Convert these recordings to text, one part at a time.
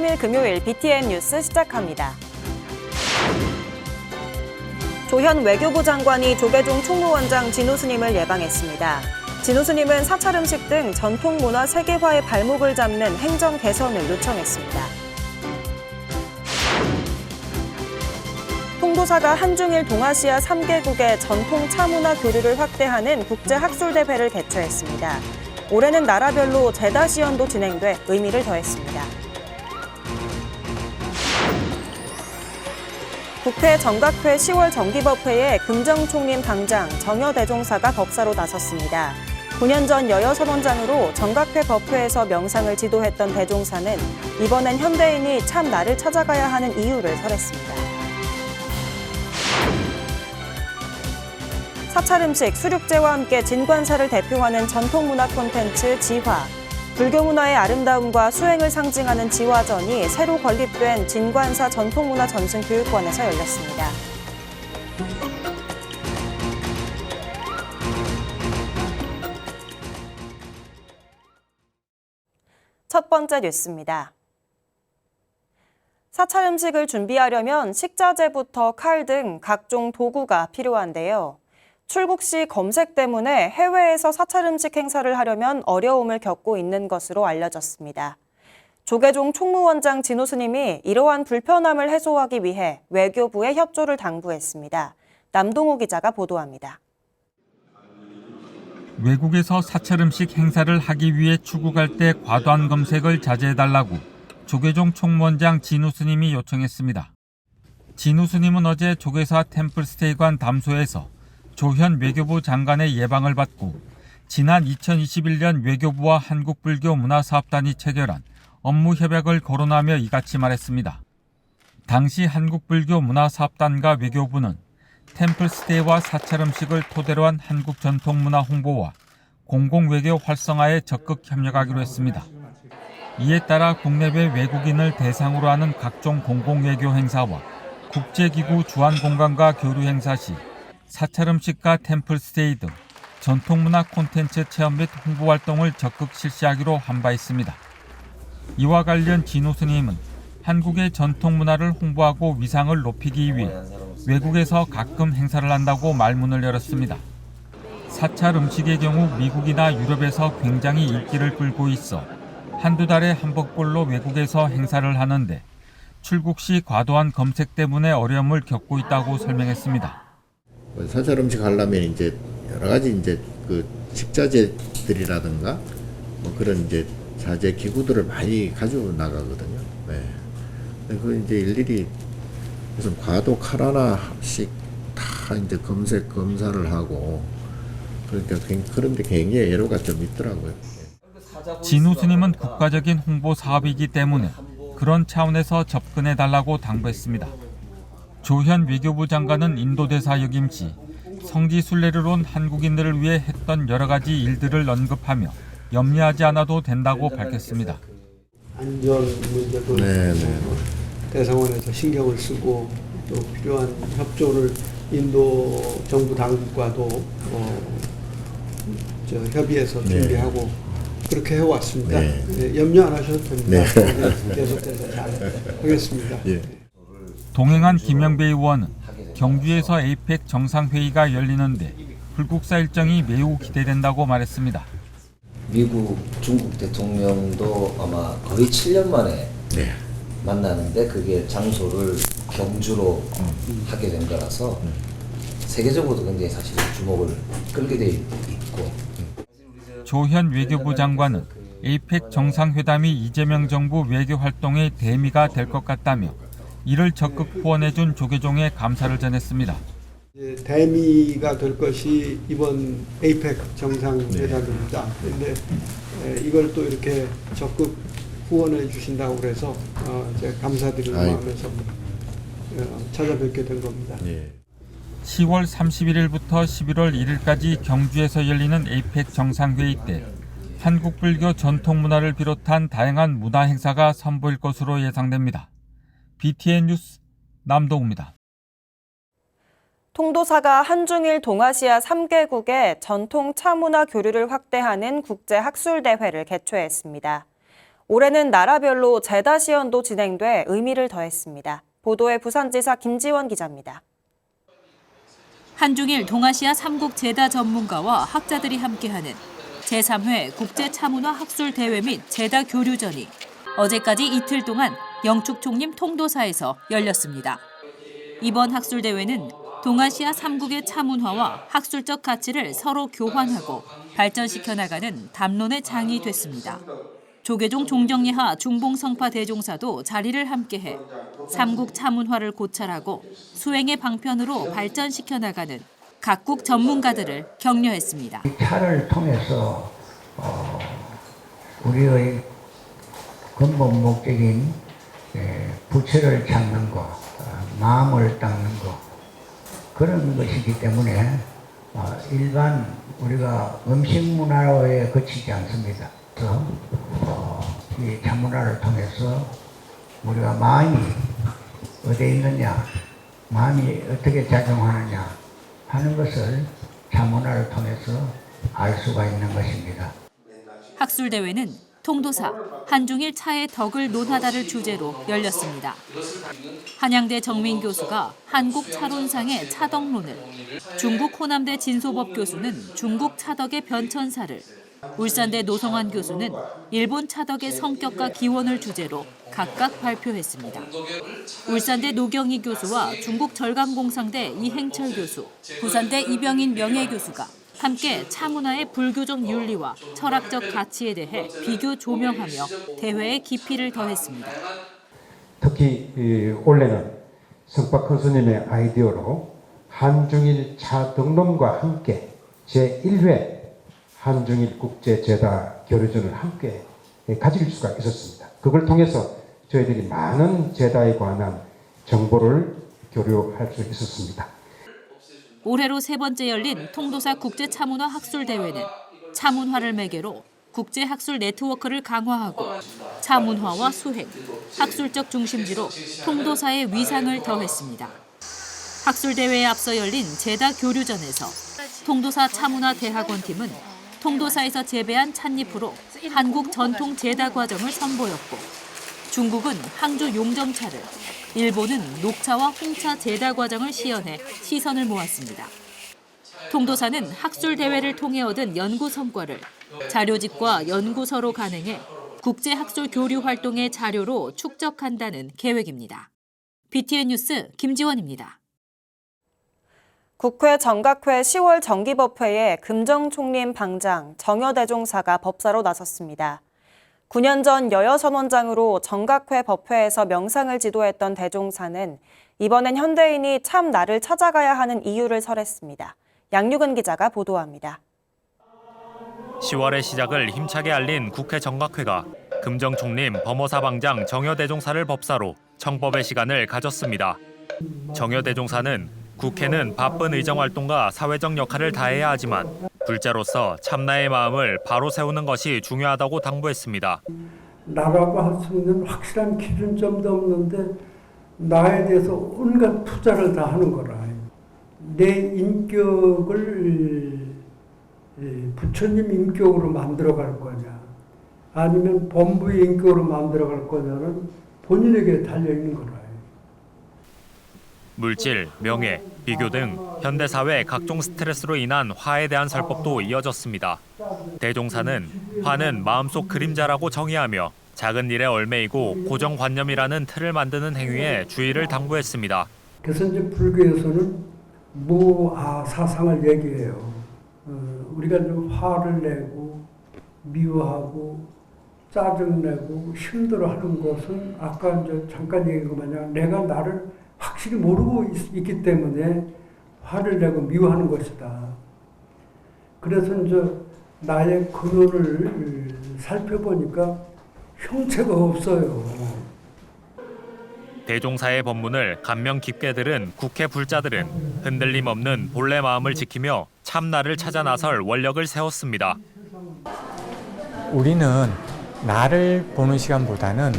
3일 금요일 BTN 뉴스 시작합니다. 조현 외교부 장관이 조계종 총무원장 진우 스님을 예방했습니다. 진우 스님은 사찰 음식 등 전통 문화 세계화의 발목을 잡는 행정 개선을 요청했습니다. 통도사가 한중일 동아시아 3개국의 전통 차문화 교류를 확대하는 국제학술대회를 개최했습니다. 올해는 나라별로 제-시연도 진행돼 의미를 더했습니다. 국회 정각회 10월 정기법회에 금정총림 당장 정여대종사가 법사로 나섰습니다. 9년 전 여여선원장으로 정각회 법회에서 명상을 지도했던 대종사는 이번엔 현대인이 참 나를 찾아가야 하는 이유를 설했습니다. 사찰 음식, 수륙제와 함께 진관사를 대표하는 전통문화 콘텐츠 지화. 불교 문화의 아름다움과 수행을 상징하는 지화전이 새로 건립된 진관사 전통문화 전승교육관에서 열렸습니다. 첫 번째 뉴스입니다. 사찰 음식을 준비하려면 식자재부터 칼 등 각종 도구가 필요한데요. 출국 시 검색 때문에 해외에서 사찰 음식 행사를 하려면 어려움을 겪고 있는 것으로 알려졌습니다. 조계종 총무원장 진우 스님이 이러한 불편함을 해소하기 위해 외교부에 협조를 당부했습니다. 남동호 기자가 보도합니다. 외국에서 사찰 음식 행사를 하기 위해 출국할 때 과도한 검색을 자제해달라고 조계종 총무원장 진우 스님이 요청했습니다. 진우 스님은 어제 조계사 템플스테이관 담소에서 조현 외교부 장관의 예방을 받고 지난 2021년 외교부와 한국불교문화사업단이 체결한 업무협약을 거론하며 이같이 말했습니다. 당시 한국불교문화사업단과 외교부는 템플스테이와 사찰 음식을 토대로 한 한국 전통문화 홍보와 공공외교 활성화에 적극 협력하기로 했습니다. 이에 따라 국내외 외국인을 대상으로 하는 각종 공공외교 행사와 국제기구 주한공간과 교류 행사 시 사찰 음식과 템플스테이 등 전통문화 콘텐츠 체험 및 홍보 활동을 적극 실시하기로 한 바 있습니다. 이와 관련 진우 스님은 한국의 전통문화를 홍보하고 위상을 높이기 위해 외국에서 가끔 행사를 한다고 말문을 열었습니다. 사찰 음식의 경우 미국이나 유럽에서 굉장히 인기를 끌고 있어 한두 달에 한 번꼴로 외국에서 행사를 하는데 출국 시 과도한 검색 때문에 어려움을 겪고 있다고 설명했습니다. 사찰 음식 하려면 이제 여러 가지 이제 그 식자재들이라든가 뭐 그런 이제 자재 기구들을 많이 가지고 나가거든요. 네. 그 이제 일일이 무슨 과도 칼 하나씩 다 이제 검사를 하고 그러니까 그런데 굉장히 애로가 좀 있더라고요. 진우 스님은 국가적인 홍보 사업이기 때문에 그런 차원에서 접근해 달라고 당부했습니다. 조현 외교부 장관은 인도대사 역임 시 성지 순례를 온 한국인들을 위해 했던 여러 가지 일들을 언급하며 염려하지 않아도 된다고 밝혔습니다. 안전 문제도 대사관에서 신경을 쓰고 또 필요한 협조를 인도 정부 당국과도 협의해서 준비하고 그렇게 해왔습니다. 염려 안 하셔도 됩니다. 계속해서 잘 하겠습니다. 동행한 김영배 의원은 경주에서 에이펙 정상회의가 열리는데 불국사 일정이 매우 기대된다고 말했습니다. 미국, 중국 대통령도 아마 거의 7년 만에 만나는데 그게 장소를 경주로 하게 된 거라서 세계적으로도 굉장히 사실 주목을 끌게 돼 있고. 조현 외교부 장관은 에이펙 정상회담이 이재명 정부 외교 활동의 대미가 될 것 같다며 이를 적극 후원해준 조계종에 감사를 전했습니다. 대미가 될 것이 이번 에이펙 정상회담입니다. 그런데 이걸 또 이렇게 적극 후원해 주신다고 그래서 제가 감사드리는 마음에서 찾아뵙게 된 겁니다. 10월 31일부터 11월 1일까지 경주에서 열리는 에이펙 정상회의 때 한국불교 전통문화를 비롯한 다양한 문화 행사가 선보일 것으로 예상됩니다. BTN 뉴스 남동우입니다. 통도사가 한중일 동아시아 3개국의 전통 차문화 교류를 확대하는 국제학술대회를 개최했습니다. 올해는 나라별로 제다 시연도 진행돼 의미를 더했습니다. 보도에 부산지사 김지원 기자입니다. 한중일 동아시아 3국 제다 전문가와 학자들이 함께하는 제3회 국제차문화 학술대회 및 제다 교류전이 어제까지 이틀 동안 영축총림 통도사에서 열렸습니다. 이번 학술대회는 동아시아 3국의 차문화와 학술적 가치를 서로 교환하고 발전시켜 나가는 담론의 장이 됐습니다. 조계종 종정예하 중봉성파 대종사도 자리를 함께해 3국 차문화를 고찰하고 수행의 방편으로 발전시켜 나가는 각국 전문가들을 격려했습니다. 이 차를 통해서 우리의 근본 목적인 부처를 찾는 것, 마음을 닦는 것, 그런 것이기 때문에 일반 우리가 음식 문화에 그치지 않습니다. 그래서 이 차문화를 통해서 우리가 마음이 어디에 있느냐, 마음이 어떻게 작용하느냐 하는 것을 차문화를 통해서 알 수가 있는 것입니다. 학술대회는 통도사, 한중일 차의 덕을 논하다를 주제로 열렸습니다. 한양대 정민 교수가 한국 차론상의 차덕론을, 중국 호남대 진소법 교수는 중국 차덕의 변천사를, 울산대 노성환 교수는 일본 차덕의 성격과 기원을 주제로 각각 발표했습니다. 울산대 노경희 교수와 중국 절감공상대 이행철 교수, 부산대 이병인 명예교수가 함께 차문화의 불교적 윤리와 철학적 가치에 대해 비교 조명하며 대회의 깊이를 더했습니다. 특히 올해는 석박헌 스님의 아이디어로 한중일 차덕론과 함께 제1회 한중일 국제제다 교류전을 함께 가질 수가 있었습니다. 그걸 통해서 저희들이 많은 제다에 관한 정보를 교류할 수 있었습니다. 올해로 세 번째 열린 통도사 국제차문화 학술대회는 차문화를 매개로 국제학술 네트워크를 강화하고 차문화와 수행, 학술적 중심지로 통도사의 위상을 더했습니다. 학술대회에 앞서 열린 제다 교류전에서 통도사 차문화 대학원팀은 통도사에서 재배한 찻잎으로 한국 전통 제다 과정을 선보였고, 중국은 항주 용정차를, 일본은 녹차와 홍차 제다 과정을 시연해 시선을 모았습니다. 통도사는 학술대회를 통해 얻은 연구 성과를 자료집과 연구서로 간행해 국제학술 교류 활동의 자료로 축적한다는 계획입니다. BTN 뉴스 김지원입니다. 국회 정각회 10월 정기법회에 금정총림 방장 정여대종사가 법사로 나섰습니다. 9년 전 여여선원장으로 정각회 법회에서 명상을 지도했던 대종사는 이번엔 현대인이 참 나를 찾아가야 하는 이유를 설했습니다. 양유근 기자가 보도합니다. 10월의 시작을 힘차게 알린 국회 정각회가 금정총림 범어사방장 정여대종사를 법사로 청법의 시간을 가졌습니다. 정여대종사는 국회는 바쁜 의정활동과 사회적 역할을 다해야 하지만 불자로서 참나의 마음을 바로 세우는 것이 중요하다고 당부했습니다. 나라고 할 수 있는 확실한 기준점도 없는데 나에 대해서 온갖 투자를 다 하는 거라. 내 인격을 부처님 인격으로 만들어갈 거냐, 아니면 본부의 인격으로 만들어갈 거냐는 본인에게 달려있는 거라. 물질, 명예, 비교 등 현대사회 각종 스트레스로 인한 화에 대한 설법도 이어졌습니다. 대종사는 화는 마음속 그림자라고 정의하며 작은 일에 얼매이고 고정관념이라는 틀을 만드는 행위에 주의를 당부했습니다. 그래서 이제 불교에서는 무아 사상을 얘기해요. 우리가 좀 화를 내고 미워하고 짜증내고 힘들어하는 것은 아까 이제 잠깐 얘기한 것 마냥 내가 나를 확실히 모르고 있기 때문에 화를 내고 미워하는 것이다. 그래서 이제 나의 근원을 살펴보니까 형체가 없어요. 대종사의 법문을 감명 깊게 들은 국회 불자들은 흔들림 없는 본래 마음을 지키며 참나를 찾아 나설 원력을 세웠습니다. 우리는 나를 보는 시간보다는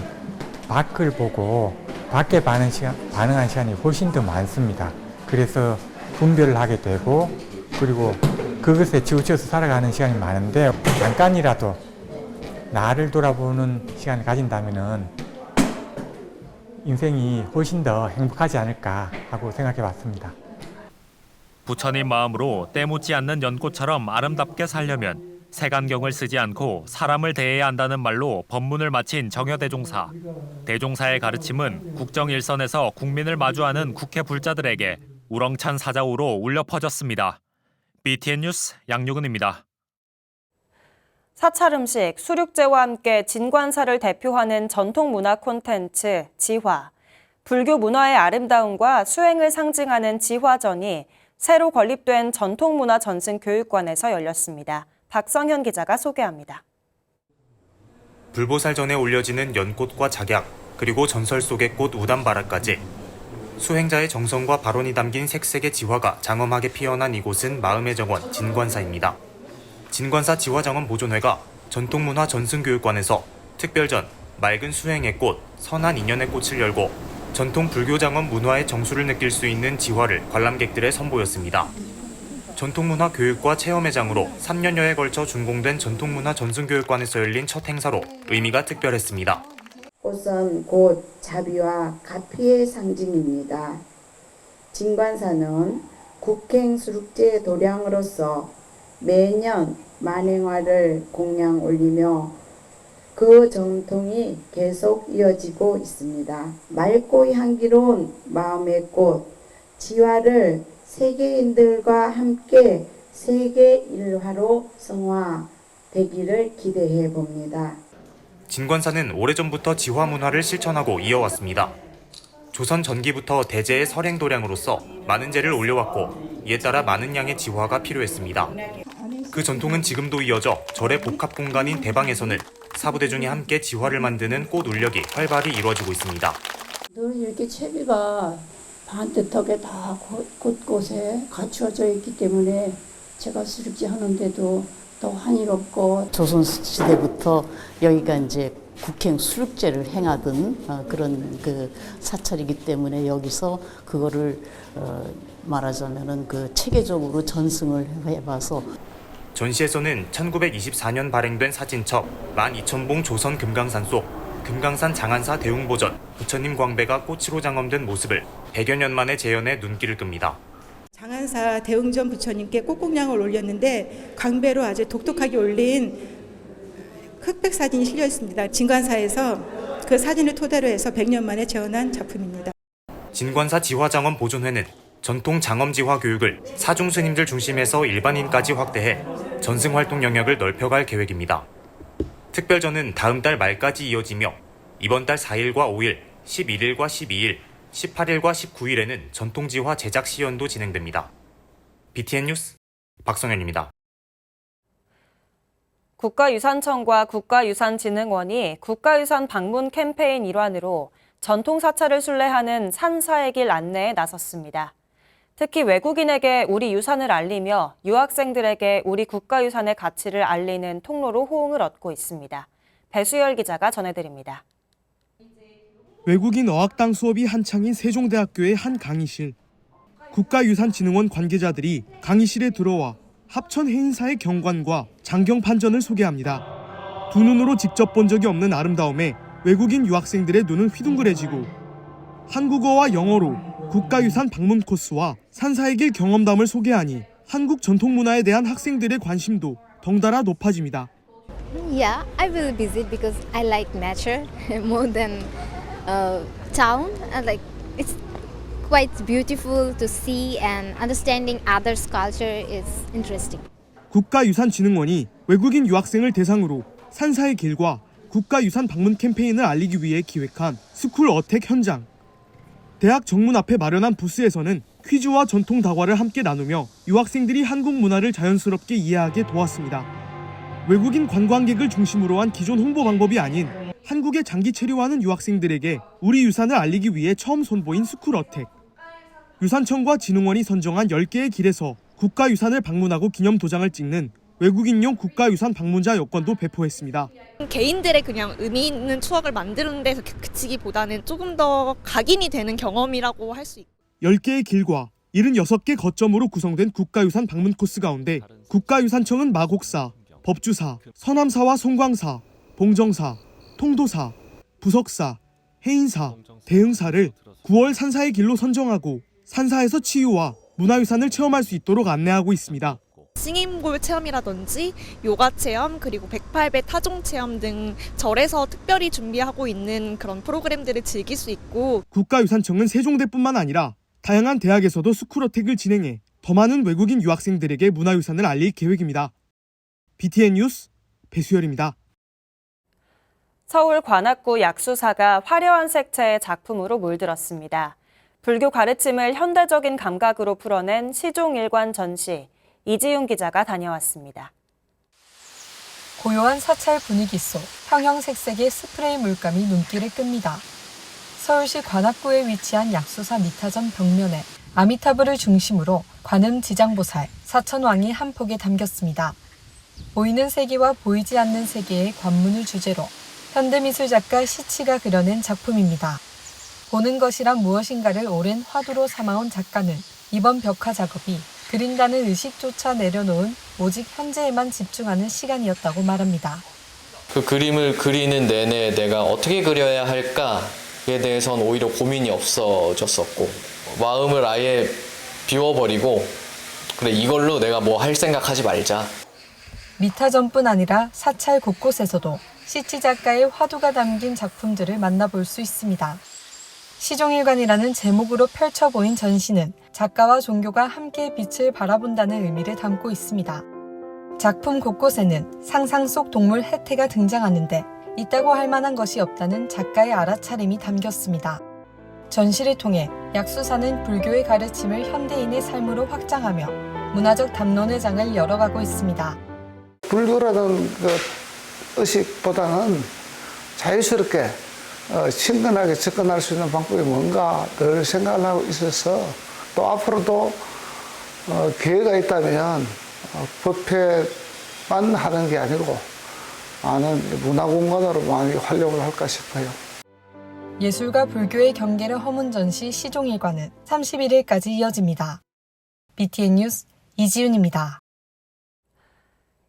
밖을 보고 밖에 반응한 시간이 훨씬 더 많습니다. 그래서 분별을 하게 되고 그리고 그것에 치우쳐서 살아가는 시간이 많은데 잠깐이라도 나를 돌아보는 시간을 가진다면은 인생이 훨씬 더 행복하지 않을까 하고 생각해 봤습니다. 부처님 마음으로 때묻지 않는 연꽃처럼 아름답게 살려면 색안경을 쓰지 않고 사람을 대해야 한다는 말로 법문을 마친 정여대종사. 대종사의 가르침은 국정일선에서 국민을 마주하는 국회 불자들에게 우렁찬 사자우로 울려 퍼졌습니다. BTN 뉴스 양유근입니다. 사찰 음식, 수륙제와 함께 진관사를 대표하는 전통 문화 콘텐츠 지화. 불교 문화의 아름다움과 수행을 상징하는 지화전이 새로 건립된 전통문화 전승교육관에서 열렸습니다. 박성현 기자가 소개합니다. 불보살 전에 올려지는 연꽃과 작약, 그리고 전설 속의 꽃 우담바라까지 수행자의 정성과 발언이 담긴 색색의 지화가 장엄하게 피어난 이곳은 마음의 정원 진관사입니다. 진관사 지화장엄 보존회가 전통문화 전승교육관에서 특별전 맑은 수행의 꽃, 선한 인연의 꽃을 열고 전통 불교장엄 문화의 정수를 느낄 수 있는 지화를 관람객들에 선보였습니다. 전통문화 교육과 체험의 장으로 3년여에 걸쳐 준공된 전통문화 전승교육관에서 열린 첫 행사로 의미가 특별했습니다. 꽃은 곧 자비와 가피의 상징입니다. 진관사는 국행수륙제 도량으로서 매년 만행화를 공양 올리며 그 전통이 계속 이어지고 있습니다. 맑고 향기로운 마음의 꽃, 지화를 세계인들과 함께 세계 일화로 성화되기를 기대해 봅니다. 진관사는 오래전부터 지화 문화를 실천하고 이어왔습니다. 조선 전기부터 대제의 설행도량으로서 많은 제를 올려왔고 이에 따라 많은 양의 지화가 필요했습니다. 그 전통은 지금도 이어져 절의 복합 공간인 대방에서는 사부대중이 함께 지화를 만드는 꽃 울력이 활발히 이루어지고 있습니다. 늘 이렇게 채비가 반듯하게 다 곳곳에 갖추어져 있기 때문에 제가 수륙제 하는데도 더 환희롭고, 조선시대부터 여기가 이제 국행 수륙제를 행하던 그런 그 사찰이기 때문에 여기서 그거를 말하자면은 그 체계적으로 전승을 해봐서. 전시에서는 1924년 발행된 사진첩 12,000봉 조선 금강산 속 금강산 장안사 대웅보전 부처님 광배가 꽃으로 장엄된 모습을 100여 년 만에 재현해 눈길을 끕니다. 장안사 대웅전 부처님께 꽃공양을 올렸는데 광배로 아주 독특하게 올린 흑백 사진이 실려 있습니다. 진관사에서 그 사진을 토대로 해서 100년 만에 재현한 작품입니다. 진관사 지화장엄 보존회는 전통 장엄지화 교육을 사중 스님들 중심에서 일반인까지 확대해 전승 활동 영역을 넓혀갈 계획입니다. 특별전은 다음 달 말까지 이어지며 이번 달 4일과 5일, 11일과 12일, 18일과 19일에는 전통지화 제작 시연도 진행됩니다. BTN 뉴스 박성현입니다. 국가유산청과 국가유산진흥원이 국가유산 방문 캠페인 일환으로 전통사찰을 순례하는 산사의 길 안내에 나섰습니다. 특히 외국인에게 우리 유산을 알리며 유학생들에게 우리 국가유산의 가치를 알리는 통로로 호응을 얻고 있습니다. 배수열 기자가 전해드립니다. 외국인 어학당 수업이 한창인 세종대학교의 한 강의실. 국가유산진흥원 관계자들이 강의실에 들어와 합천 해인사의 경관과 장경 판전을 소개합니다. 두 눈으로 직접 본 적이 없는 아름다움에 외국인 유학생들의 눈은 휘둥그레지고 한국어와 영어로 국가유산 방문 코스와 산사의 길 경험담을 소개하니 한국 전통문화에 대한 학생들의 관심도 덩달아 높아집니다. Yeah, I will visit because I like nature more than town. Like it's quite beautiful to see and understanding others' culture is interesting. 국가유산진흥원이 외국인 유학생을 대상으로 산사의 길과 국가유산 방문 캠페인을 알리기 위해 기획한 스쿨 어택 현장. 대학 정문 앞에 마련한 부스에서는 퀴즈와 전통 다과를 함께 나누며 유학생들이 한국 문화를 자연스럽게 이해하게 도왔습니다. 외국인 관광객을 중심으로 한 기존 홍보 방법이 아닌 한국에 장기 체류하는 유학생들에게 우리 유산을 알리기 위해 처음 선보인 스쿨 어택. 유산청과 진흥원이 선정한 10개의 길에서 국가유산을 방문하고 기념 도장을 찍는 외국인용 국가유산 방문자 여권도 배포했습니다. 개인들의 그냥 의미 있는 추억을 만드는 데서 그치기보다는 조금 더 각인이 되는 경험이라고 할 수 있고. 10개의 길과 76개 거점으로 구성된 국가유산 방문 코스 가운데 국가유산청은 마곡사, 법주사, 서남사와 송광사, 봉정사, 통도사, 부석사, 해인사, 대흥사를 9월 산사의 길로 선정하고 산사에서 치유와 문화유산을 체험할 수 있도록 안내하고 있습니다. 싱잉볼 체험이라든지 요가 체험 그리고 108배 타종 체험 등 절에서 특별히 준비하고 있는 그런 프로그램들을 즐길 수 있고 국가유산청은 세종대뿐만 아니라 다양한 대학에서도 스쿨어택을 진행해 더 많은 외국인 유학생들에게 문화유산을 알릴 계획입니다. BTN 뉴스 배수열입니다. 서울 관악구 약수사가 화려한 색채의 작품으로 물들었습니다. 불교 가르침을 현대적인 감각으로 풀어낸 시종일관 전시, 이지윤 기자가 다녀왔습니다. 고요한 사찰 분위기 속 형형색색의 스프레이 물감이 눈길을 끕니다. 서울시 관악구에 위치한 약수사 미타전 벽면에 아미타불을 중심으로 관음 지장보살, 사천왕이 한 폭에 담겼습니다. 보이는 세계와 보이지 않는 세계의 관문을 주제로 현대미술 작가 시치가 그려낸 작품입니다. 보는 것이란 무엇인가를 오랜 화두로 삼아온 작가는 이번 벽화 작업이 그린다는 의식조차 내려놓은 오직 현재에만 집중하는 시간이었다고 말합니다. 그 그림을 그리는 내내 내가 어떻게 그려야 할까에 대해서는 오히려 고민이 없어졌었고 마음을 아예 비워버리고 그래 이걸로 내가 뭐 할 생각하지 말자. 미타전뿐 아니라 사찰 곳곳에서도 시치 작가의 화두가 담긴 작품들을 만나볼 수 있습니다. 시종일관이라는 제목으로 펼쳐 보인 전시는 작가와 종교가 함께 빛을 바라본다는 의미를 담고 있습니다. 작품 곳곳에는 상상 속 동물 해태가 등장하는데 있다고 할 만한 것이 없다는 작가의 알아차림이 담겼습니다. 전시를 통해 약수사는 불교의 가르침을 현대인의 삶으로 확장하며 문화적 담론의 장을 열어가고 있습니다. 불교라는 그 의식보다는 자유스럽게 친근하게 접근할 수 있는 방법이 뭔가 늘 생각을 하고 있어서 또 앞으로도 기회가 있다면 법회만 하는 게 아니고 많은 문화공간으로 많이 활용을 할까 싶어요. 예술과 불교의 경계를 허문 전시 시종일관은 31일까지 이어집니다. BTN 뉴스 이지윤입니다.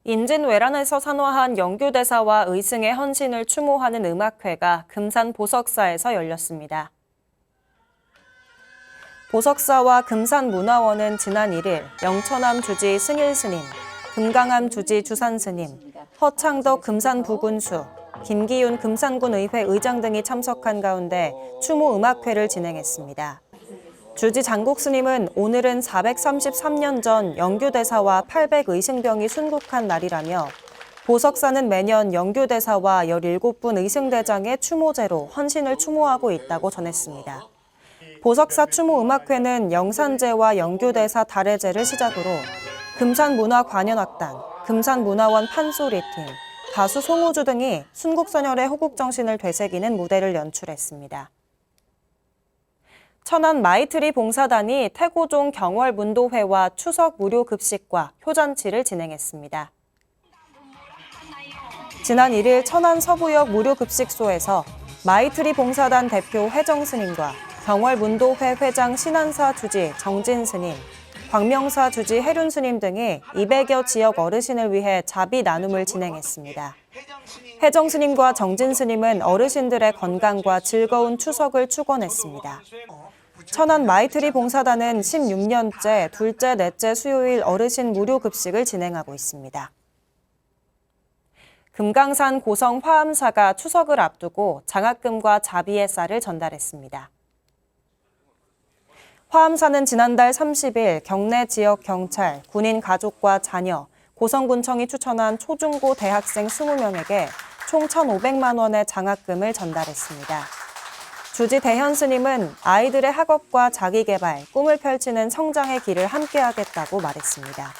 인진왜란에서 산화한 영규대사와 의승의 헌신을 추모하는 음악회가 금산 보석사에서 열렸습니다. 보석사와 금산문화원은 지난 1일 영천암 주지 승일스님, 금강암 주지 주산스님, 허창덕 금산부군수, 김기윤 금산군의회 의장 등이 참석한 가운데 추모 음악회를 진행했습니다. 주지 장국스님은 오늘은 433년 전 영규대사와 800의승병이 순국한 날이라며 보석사는 매년 영규대사와 17분 의승대장의 추모제로 헌신을 추모하고 있다고 전했습니다. 보석사 추모음악회는 영산제와 영규대사 달해제를 시작으로 금산문화관현악단, 금산문화원 판소리팀, 가수 송우주 등이 순국선열의 호국정신을 되새기는 무대를 연출했습니다. 천안 마이트리 봉사단이 태고종 경월문도회와 추석 무료 급식과 효잔치를 진행했습니다. 지난 1일 천안 서부역 무료 급식소에서 마이트리 봉사단 대표 회정스님과 경월문도회 회장 신안사 주지 정진스님, 광명사 주지 혜륜스님 등이 200여 지역 어르신을 위해 자비 나눔을 진행했습니다. 혜정스님과 정진스님은 어르신들의 건강과 즐거운 추석을 축원했습니다. 천안 마이트리 봉사단은 16년째 둘째, 넷째 수요일 어르신 무료 급식을 진행하고 있습니다. 금강산 고성 화암사가 추석을 앞두고 장학금과 자비의 쌀을 전달했습니다. 화암사는 지난달 30일 경내 지역 경찰, 군인 가족과 자녀, 고성군청이 추천한 초중고 대학생 20명에게 총 1,500만 원의 장학금을 전달했습니다. 주지 대현 스님은 아이들의 학업과 자기개발, 꿈을 펼치는 성장의 길을 함께하겠다고 말했습니다.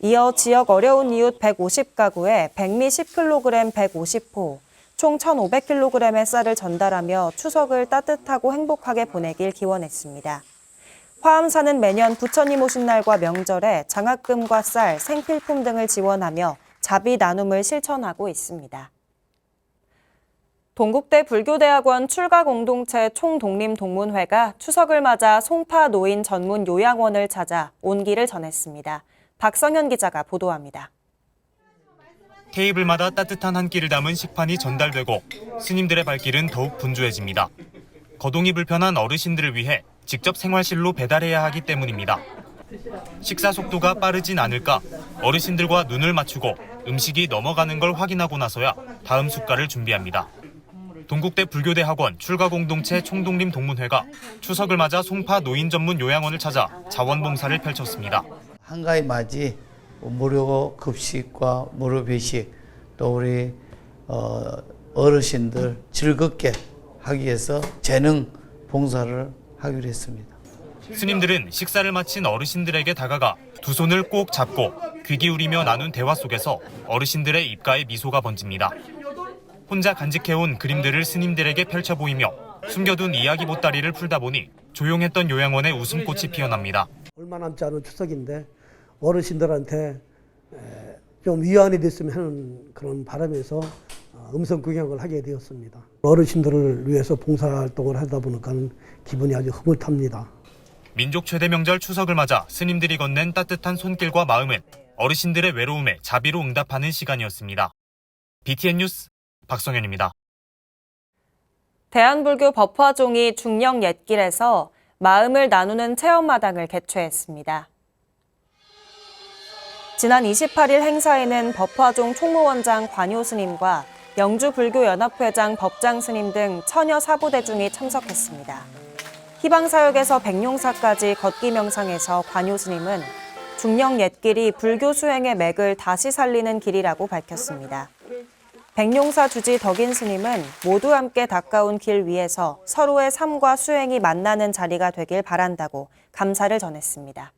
이어 지역 어려운 이웃 150가구에 백미 10kg 150포, 총 1,500kg의 쌀을 전달하며 추석을 따뜻하고 행복하게 보내길 기원했습니다. 화암사는 매년 부처님 오신 날과 명절에 장학금과 쌀, 생필품 등을 지원하며 자비 나눔을 실천하고 있습니다. 동국대 불교대학원 출가공동체 총독립동문회가 추석을 맞아 송파 노인 전문 요양원을 찾아 온기를 전했습니다. 박성현 기자가 보도합니다. 테이블마다 따뜻한 한 끼를 담은 식판이 전달되고 스님들의 발길은 더욱 분주해집니다. 거동이 불편한 어르신들을 위해 직접 생활실로 배달해야 하기 때문입니다. 식사 속도가 빠르진 않을까 어르신들과 눈을 맞추고 음식이 넘어가는 걸 확인하고 나서야 다음 숟갈을 준비합니다. 동국대 불교대 학원 출가공동체 총독림 동문회가 추석을 맞아 송파 노인 전문 요양원을 찾아 자원봉사를 펼쳤습니다. 한가위 맞이 무료 급식과 무료 배식 또 우리 어르신들 즐겁게 하기 위해서 재능 봉사를 하기로 했습니다. 스님들은 식사를 마친 어르신들에게 다가가 두 손을 꼭 잡고 귀 기울이며 나눈 대화 속에서 어르신들의 입가에 미소가 번집니다. 혼자 간직해온 그림들을 스님들에게 펼쳐 보이며 숨겨둔 이야기 보따리를 풀다 보니 조용했던 요양원에 웃음꽃이 피어납니다. 얼마 남지 않은 추석인데 어르신들한테 좀 위안이 됐으면 하는 그런 바람에서 음성 구경을 하게 되었습니다. 어르신들을 위해서 봉사활동을 하다 보니까 기분이 아주 흐뭇합니다. 민족 최대 명절 추석을 맞아 스님들이 건넨 따뜻한 손길과 마음은 어르신들의 외로움에 자비로 응답하는 시간이었습니다. BTN 뉴스 박성현입니다. 대한불교 법화종이 중령 옛길에서 마음을 나누는 체험마당을 개최했습니다. 지난 28일 행사에는 법화종 총무원장 관효스님과 영주불교연합회장 법장스님 등 처녀 사부대중이 참석했습니다. 희방사역에서 백룡사까지 걷기 명상에서 관효스님은 중령 옛길이 불교 수행의 맥을 다시 살리는 길이라고 밝혔습니다. 백룡사 주지 덕인 스님은 모두 함께 닦아온 길 위에서 서로의 삶과 수행이 만나는 자리가 되길 바란다고 감사를 전했습니다.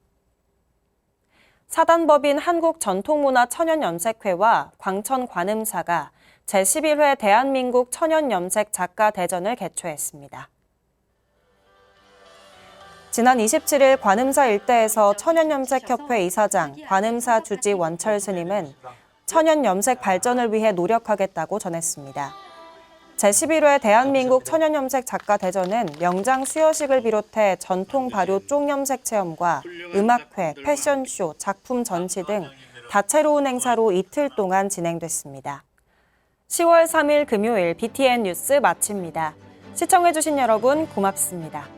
사단법인 한국전통문화천연염색회와 광천관음사가 제11회 대한민국 천연염색 작가대전을 개최했습니다. 지난 27일 관음사 일대에서 천연염색협회 이사장 관음사 주지 원철 스님은 천연염색 발전을 위해 노력하겠다고 전했습니다. 제11회 대한민국 천연염색 작가대전은 명장 수여식을 비롯해 전통 발효 쪽염색 체험과 음악회, 패션쇼, 작품 전시 등 다채로운 행사로 이틀 동안 진행됐습니다. 10월 3일 금요일 BTN 뉴스 마칩니다. 시청해주신 여러분 고맙습니다.